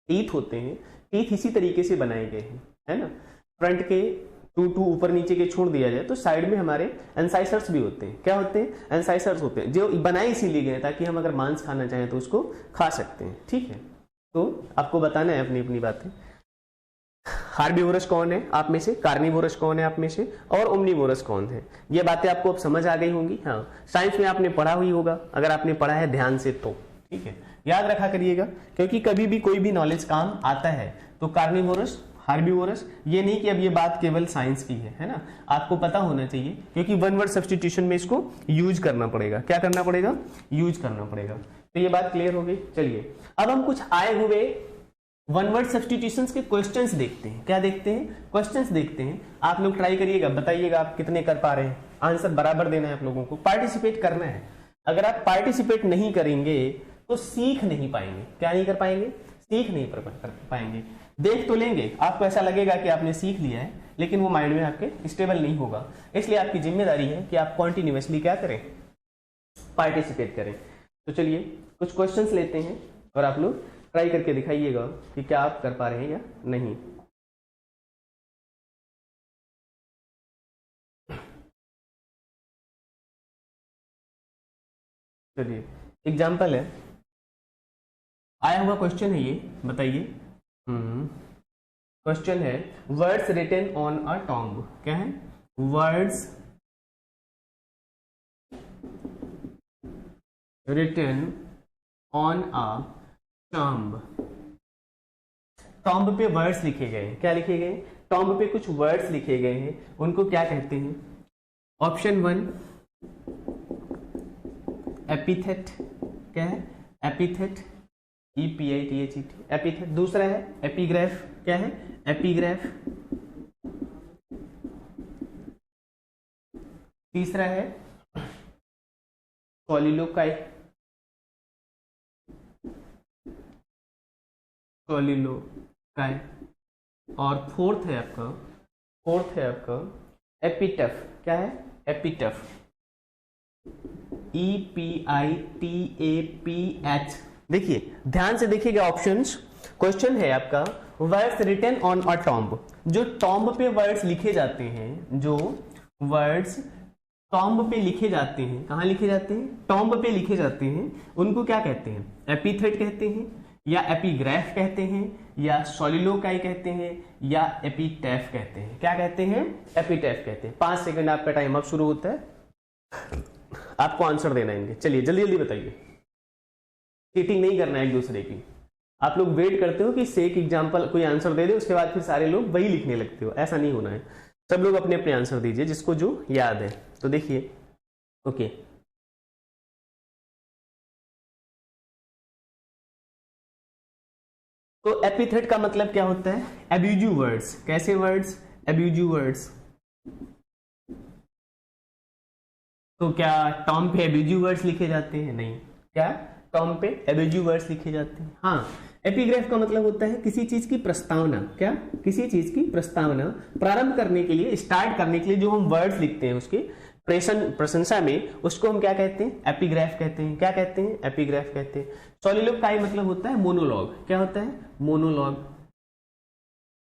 टीथ होते हैं, टीथ इसी तरीके से बनाए गए हैं, है ना। फ्रंट के टू ऊपर नीचे के छोड़ दिया जाए तो साइड में हमारे इंसाइसर्स भी होते हैं। क्या होते हैं, इंसाइसर्स होते हैं, जो बनाए इसीलिए गए ताकि हम अगर मांस खाना चाहें तो उसको खा सकते हैं, ठीक है। तो आपको बताना है अपनी अपनी बातें। हार्बीवोरस कौन है आप में से, कार्निवोरस कौन है आप में से, और ओमनीवोरस कौन है। ये बातें आपको अब समझ आ गई होंगी। हाँ, साइंस में आपने पढ़ा हुई होगा, अगर आपने पढ़ा है ध्यान से तो, ठीक है, याद रखा करिएगा, क्योंकि कभी भी कोई भी नॉलेज काम आता है। तो कार्निवोरस, हार्बीवोरस, ये नहीं कि अब ये बात केवल साइंस की है ना, आपको पता होना चाहिए, क्योंकि वन वर्ड सब्स्टिट्यूशन में इसको यूज करना पड़ेगा। क्या करना पड़ेगा, यूज करना पड़ेगा। तो ये बात क्लियर हो गई। चलिए अब हम कुछ आए हुए वन वर्ड सब्स्टिट्यूशंस के क्वेश्चंस देखते हैं। क्या देखते हैं, क्वेश्चंस देखते हैं। आप लोग ट्राई करिएगा, बताइएगा आप कितने कर पा रहे हैं। आंसर बराबर देना है आप लोगों को, पार्टिसिपेट करना है। अगर आप पार्टिसिपेट नहीं करेंगे तो सीख नहीं पाएंगे। क्या नहीं कर पाएंगे, सीख नहीं कर पाएंगे। देख तो लेंगे, आपको ऐसा लगेगा कि आपने सीख लिया है, लेकिन वो माइंड में आपके स्टेबल नहीं होगा। इसलिए आपकी जिम्मेदारी है कि आप कॉन्टिन्यूअसली क्या करें, पार्टिसिपेट करें। तो चलिए कुछ क्वेश्चंस लेते हैं और आप लोग ट्राई करके दिखाइएगा कि क्या आप कर पा रहे हैं या नहीं। चलिए एग्जाम्पल है, आया हुआ क्वेश्चन है ये, बताइए। क्वेश्चन है words written on a tomb. क्या है, words written on a tomb. Tomb पे वर्ड्स लिखे गए, क्या लिखे गए, टॉम्ब पे कुछ वर्ड्स लिखे गए हैं, उनको क्या कहते हैं। Option 1 epithet. क्या है, एपिथेट, EPITHET, एपिथेट। दूसरा है एपिग्राफ। क्या है, एपिग्राफ। तीसरा है सोलिलोकाई, सोलिलोकाई, और फोर्थ है आपका एपिटफ। क्या है? एपिटफ, EPITAPH। देखिए ध्यान से देखिएगा ऑप्शंस। क्वेश्चन है आपका words written on a tomb. जो टॉम्ब पे वर्ड्स लिखे जाते हैं, जो वर्ड्स टॉम्ब पे लिखे जाते हैं, कहाँ लिखे जाते हैं? टॉम्ब पे लिखे जाते हैं, उनको क्या कहते हैं? एपिथेट कहते हैं, या एपिग्राफ कहते हैं, या सोलिलोकाई कहते हैं, या एपिटैफ कहते हैं। क्या कहते हैं? एपिटैफ कहते हैं। 5 सेकंड आपका टाइम अब शुरू होता है, आपको आंसर देना है। चलिए जल्दी जल्दी बताइए, चीटिंग नहीं करना है एक दूसरे की। आप लोग वेट करते हो कि सेक एग्जांपल कोई आंसर दे दे, उसके बाद फिर सारे लोग वही लिखने लगते हो, ऐसा नहीं होना है। सब लोग अपने अपने आंसर दीजिए जिसको जो याद है। तो देखिए, ओके, तो एपिथेट का मतलब क्या होता है? Abusive words. कैसे वर्ड्स? Abusive words. तो क्या टॉम पे एब्यूजिव वर्ड्स लिखे जाते हैं? नहीं। क्या टॉम पे एब्यूजिव वर्ड्स लिखे जाते हैं? हाँ। एपिग्राफ का मतलब होता है किसी चीज की प्रस्तावना। क्या? किसी चीज की प्रस्तावना प्रारंभ करने के लिए, स्टार्ट करने के लिए जो हम वर्ड्स लिखते हैं उसके प्रशंसा में, उसको हम क्या कहते हैं? एपिग्राफ कहते हैं। क्या कहते हैं? एपिग्राफ कहते हैं। सोलिलोकाई मतलब होता है मोनोलॉग। क्या होता है? मोनोलॉग।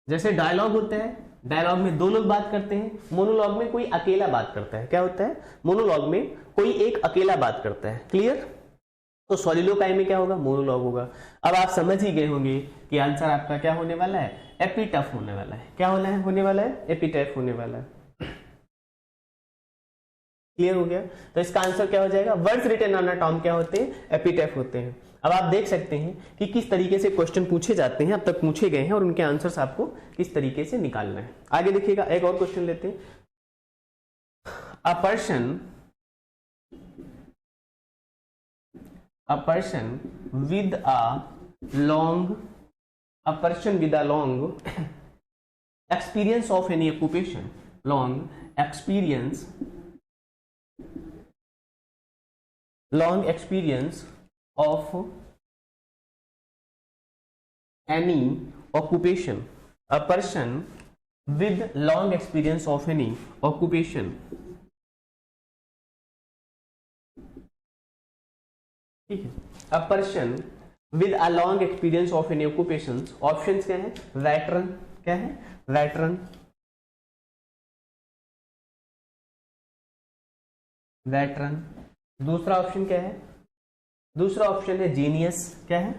जैसे डायलॉग होता है, डायलॉग में 2 लोग बात करते हैं, मोनोलॉग में कोई अकेला बात करता है। क्या होता है? मोनोलॉग में कोई एक अकेला बात करता है। क्लियर? तो सोलिलोकाई में क्या होगा? मोनोलॉग होगा। अब आप समझ ही गए होंगे कि आंसर आपका क्या होने वाला है? एपिटफ होने वाला है। क्या होने वाला है? एपिटफ होने वाला है। क्लियर हो गया? तो इसका आंसर क्या हो जाएगा? Words written on a tomb क्या होते हैं? एपिटैफ होते हैं। अब आप देख सकते हैं कि किस तरीके से क्वेश्चन पूछे जाते हैं, अब तक पूछे गए हैं, और उनके आंसर्स आपको किस तरीके से निकालना है। आगे देखिएगा, एक और क्वेश्चन लेते हैं। A person with a long experience of any occupation, long experience of any occupation, a person with long experience of any occupation, ठीक है, a person with a long experience of any occupations। Options क्या है? Veteran. क्या है? Veteran, veteran. दूसरा option क्या है? दूसरा ऑप्शन है जीनियस। क्या है?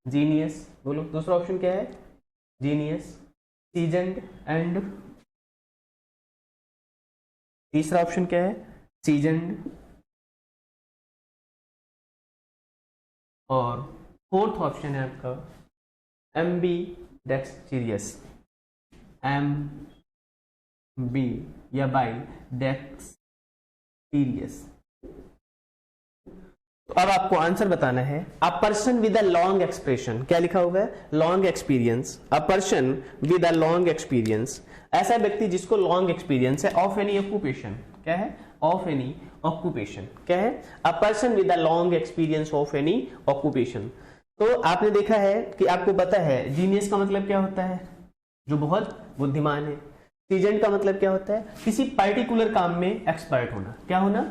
जीनियस। बोलो, दूसरा ऑप्शन क्या है? जीनियस, सीजन्ड एंड, तीसरा ऑप्शन क्या है? सीजन्ड, और फोर्थ ऑप्शन है आपका एम्बीडेक्सटीरियस, बी या बाई डेक्सटीरियस। तो अब आपको आंसर बताना है। A person with a long expression, क्या लिखा हुआ है? Long experience. A person with a long experience, ऐसा व्यक्ति जिसको लॉन्ग एक्सपीरियंस है ऑफ एनी ऑक्यूपेशन। क्या है? Of any occupation. क्या है? A person with a long experience of any occupation. तो आपने देखा है कि आपको पता है जीनियस का मतलब क्या होता है? जो बहुत बुद्धिमान है। सीजन का मतलब क्या होता है? किसी पर्टिकुलर काम में एक्सपर्ट होना। क्या होना?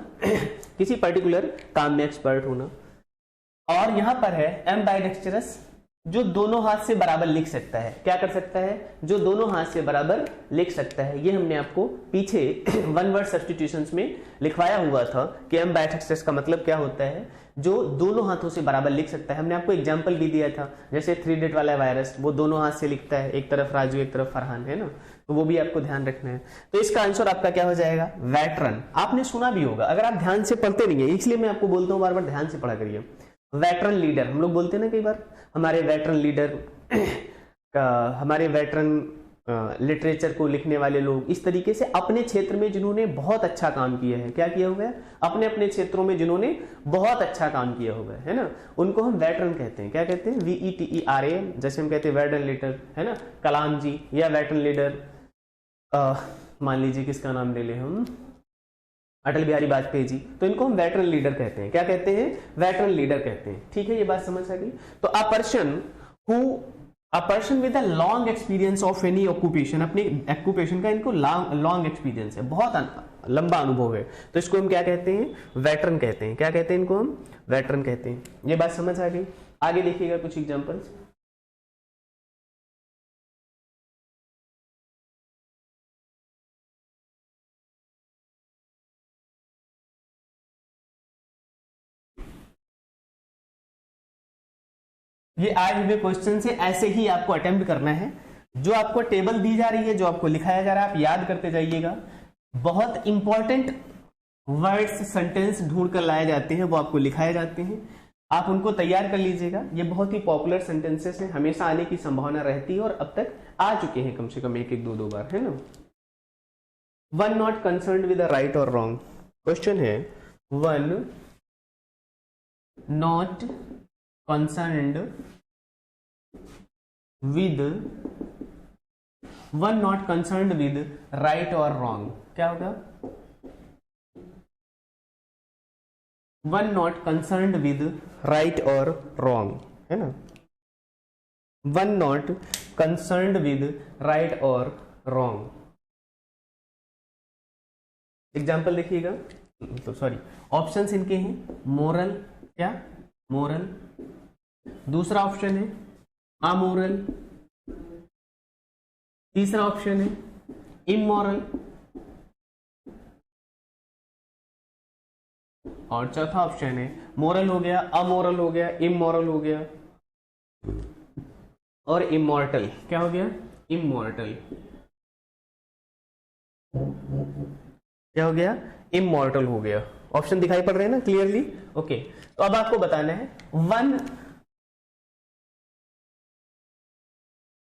किसी पर्टिकुलर काम में एक्सपर्ट होना। और यहां पर है एम्बाइडेक्स्टरस, जो दोनों हाथ से बराबर लिख सकता है। क्या कर सकता है? जो दोनों हाथ से बराबर लिख सकता है। ये हमने आपको पीछे वन वर्ड सब्स्टिट्यूशंस में लिखवाया हुआ था कि एम्बाइडेक्स्टरस का मतलब क्या होता है? जो दोनों हाथों से बराबर लिख सकता है। हमने आपको एग्जांपल भी दिया था, जैसे 3 वाला वायरस, वो दोनों हाथ से लिखता है, एक तरफ राजू एक तरफ फरहान, है ना? तो वो भी आपको ध्यान रखना है। तो इसका आंसर आपका क्या हो जाएगा? वेटरन। आपने सुना भी होगा, अगर आप ध्यान से पढ़ते नहीं है, इसलिए मैं आपको बोलता हूँ बार बार ध्यान से पढ़ा करिए। वेटरन लीडर, हम लोग बोलते हैं ना कई बार, हमारे वेटरन लीडर हमारे वेटरन लिटरेचर को लिखने वाले लोग, इस तरीके से अपने क्षेत्र में जिन्होंने बहुत अच्छा काम किया है। क्या किया हुआ है? अपने अपने क्षेत्रों में जिन्होंने बहुत अच्छा काम किया हुआ है ना, उनको हम वेटरन कहते हैं। क्या कहते हैं? VETERAN। जैसे हम कहते हैं वेटरन लीडर, है ना, कलाम जी, या वेटरन लीडर, मान लीजिए किसका नाम ले ले हम, अटल बिहारी वाजपेयी जी, तो इनको हम वेटरन लीडर कहते हैं। क्या कहते हैं? वेटरन लीडर कहते हैं। ठीक है, ये बात समझ आ गई। तो a person with a long experience of any occupation, अपने ऑक्यूपेशन का इनको लॉन्ग एक्सपीरियंस है, बहुत लंबा अनुभव है, तो इसको हम क्या कहते हैं? वेटरन कहते हैं। क्या कहते हैं इनको हम? वेटरन कहते हैं। ये बात समझ आ गई। आगे देखिएगा कुछ एग्जांपल्स। ये आए हुए क्वेश्चन से ऐसे ही आपको अटेम्प्ट करना है। जो आपको टेबल दी जा रही है, जो आपको लिखाया जा रहा है, आप याद करते जाइएगा। बहुत इंपॉर्टेंट वर्ड्स, सेंटेंस ढूंढ कर लाए जाते हैं, वो आपको लिखाए जाते हैं, आप उनको तैयार कर लीजिएगा। ये बहुत ही पॉपुलर सेंटेंसेस हैं, हमेशा आने की संभावना रहती है और अब तक आ चुके हैं कम से कम एक एक दो बार, है ना। One not concerned with right और रॉन्ग। क्वेश्चन है one not concerned with one not concerned with right or wrong, क्या होगा? one not concerned with right or wrong, है ना। one not concerned with right or wrong। Example देखिएगा, तो sorry, options इनके हैं मोरल, क्या? मोरल। दूसरा ऑप्शन है अमोरल। तीसरा ऑप्शन है इमोरल और चौथा ऑप्शन है मोरल हो गया, अमोरल हो गया, इमोरल हो गया और इमॉर्टल। क्या हो गया? इमॉर्टल। क्या हो गया? इमॉर्टल हो गया। ऑप्शन दिखाई पड़ रहे हैं ना क्लियरली? ओके, तो अब आपको बताना है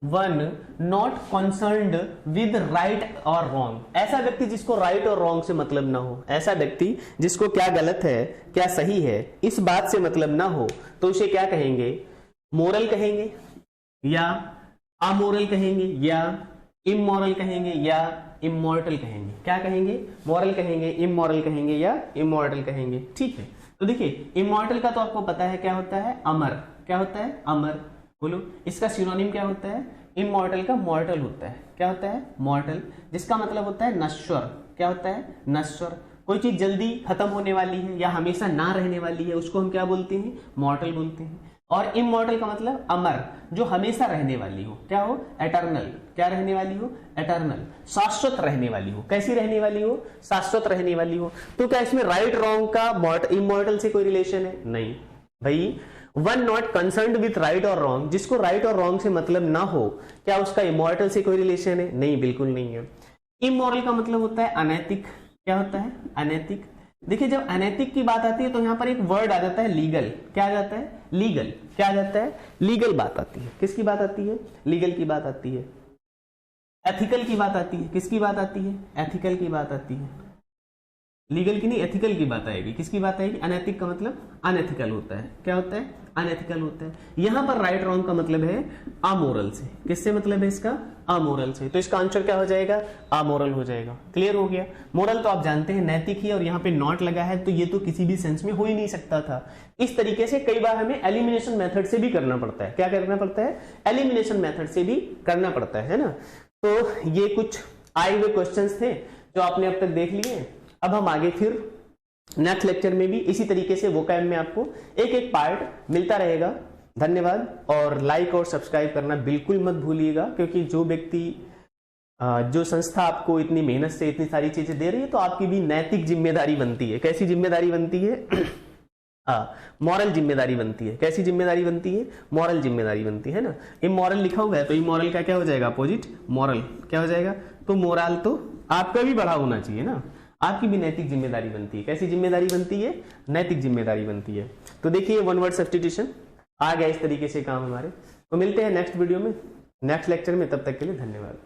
one not concerned with right और रॉन्ग। ऐसा व्यक्ति जिसको राइट और रॉन्ग से मतलब ना हो, ऐसा व्यक्ति जिसको क्या गलत है क्या सही है इस बात से मतलब ना हो, तो उसे क्या कहेंगे? मोरल कहेंगे या अमोरल कहेंगे या इमोरल कहेंगे या इमॉर्टल कहेंगे। क्या कहेंगे? मोरल कहेंगे, इमोरल कहेंगे या इमॉर्टल कहेंगे। ठीक है, तो देखिए इमॉर्टल का तो आपको पता है क्या होता है? अमर। क्या होता है? अमर। बोलो, इसका सिनोनिम क्या होता है? इमॉर्टल का मॉर्टल होता है। क्या होता है? मॉर्टल, जिसका मतलब होता है नश्वर। क्या होता है? नश्वर। कोई चीज जल्दी खत्म होने वाली है या हमेशा ना रहने वाली है, उसको हम क्या बोलते हैं? मॉर्टल बोलते हैं। और इमॉर्टल का मतलब अमर, जो हमेशा रहने वाली हो। क्या हो? एटर्नल। क्या रहने वाली हो? एटर्नल, शाश्वत रहने वाली हो। कैसी रहने वाली हो? शाश्वत रहने वाली हो। तो क्या इसमें राइट रॉन्ग का इमॉर्टल से कोई रिलेशन है? नहीं भाई। One not concerned with right और रॉन्ग, जिसको राइट और रॉन्ग से मतलब ना हो, क्या उसका इमॉर्टल से कोई रिलेशन है? नहीं, बिल्कुल नहीं है। इमोरल का मतलब होता है अनैतिक। क्या होता है? अनैतिक। देखिए, जब अनैतिक की बात आती है तो यहां पर एक वर्ड आ जाता है लीगल। क्या आ जाता है? लीगल। क्या आ जाता है? लीगल बात आती है। किसकी बात आती है? लीगल की बात आती है। एथिकल की बात आती है। किसकी बात आती है? एथिकल की बात आती है। लीगल की नहीं, एथिकल की बात आएगी। किसकी बात आएगी? अनैतिक का मतलब अनएथिकल होता है। क्या होता है? अनएथिकल होता है। यहां पर राइट रॉन्ग का मतलब है अमोरल से। किससे मतलब है इसका? अमोरल से। तो इसका आंसर क्या हो जाएगा? अमोरल हो जाएगा। क्लियर हो गया? मोरल तो आप जानते हैं नैतिक ही, और यहाँ पे नॉट लगा है तो ये तो किसी भी सेंस में हो ही नहीं सकता था। इस तरीके से कई बार हमें एलिमिनेशन मेथड से भी करना पड़ता है। क्या करना पड़ता है? एलिमिनेशन मेथड से भी करना पड़ता है ना। तो ये कुछ आए हुए क्वेश्चंस थे जो आपने अब तक देख लिए। अब हम आगे फिर नेक्स्ट लेक्चर में भी इसी तरीके से वोकैब में आपको एक एक पार्ट मिलता रहेगा। धन्यवाद, और लाइक और सब्सक्राइब करना बिल्कुल मत भूलिएगा, क्योंकि जो व्यक्ति जो संस्था आपको इतनी मेहनत से इतनी सारी चीजें दे रही है तो आपकी भी नैतिक जिम्मेदारी बनती है। कैसी जिम्मेदारी बनती है? मॉरल जिम्मेदारी बनती है। कैसी जिम्मेदारी बनती है? मॉरल जिम्मेदारी बनती है ना। इमॉरल लिखा हुआ है तो इमॉरल का क्या हो जाएगा? Opposite moral. क्या हो जाएगा? तो मोरल तो आपका भी बड़ा होना चाहिए ना। आपकी भी नैतिक जिम्मेदारी बनती है। कैसी जिम्मेदारी बनती है? नैतिक जिम्मेदारी बनती है। तो देखिए वन वर्ड सब्स्टिट्यूशन आ गया इस तरीके से काम हमारे। तो मिलते हैं नेक्स्ट वीडियो में, नेक्स्ट लेक्चर में। तब तक के लिए धन्यवाद।